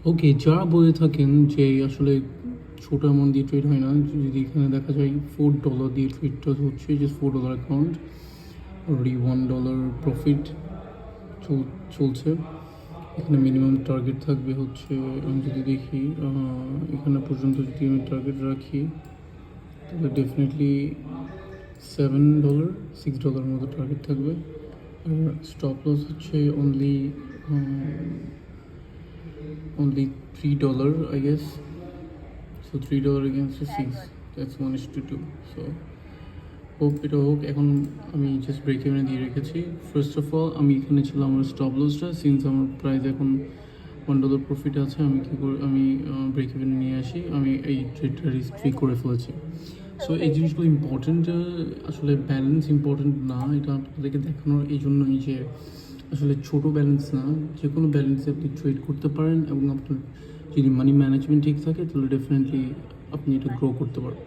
ওকে, যারা বলে থাকেন যে আসলে ছোট অ্যামাউন্ট দিয়ে ট্রেড হয় না, যদি এখানে দেখা যায় $4 দিয়ে ট্রেডটা হচ্ছে, জাস্ট $4 অ্যাকাউন্ট, অলরেডি $1 প্রফিট চলছে। এখানে মিনিমাম টার্গেট থাকবে হচ্ছে, আমি যদি দেখি এখানে পর্যন্ত যদি আমি টার্গেট রাখি তাহলে ডেফিনেটলি $7 $6 মতো টার্গেট থাকবে। আর স্টপ লস হচ্ছে only $3, I guess. So $3 against the 6, that's 1:2. So hope এটা হোক। এখন আমি জাস্ট ব্রেক ইভেনে দিয়ে রেখেছি। ফার্স্ট অফ অল আমি এখানে ছিল আমার স্টপ লসটা, সিন্স আমার প্রাইস এখন $1 প্রফিট আছে, আমি ব্রেক ইভেনে নিয়ে আসি, আমি এই ট্রেডটা রিস্ক ফ্রি করে ফেলেছি। সো এই জিনিসগুলো ইম্পর্টেন্ট, আসলে ব্যালেন্স ইম্পর্টেন্ট না, এটা আপনাদেরকে দেখানোর এই জন্যই যে আসলে ছোটো ব্যালেন্স না, যে কোনো ব্যালেন্সে আপনি ট্রেড করতে পারেন, এবং আপনার যদি মানি ম্যানেজমেন্ট ঠিক থাকে তাহলে ডেফিনেটলি আপনি এটা গ্রো করতে পারবেন।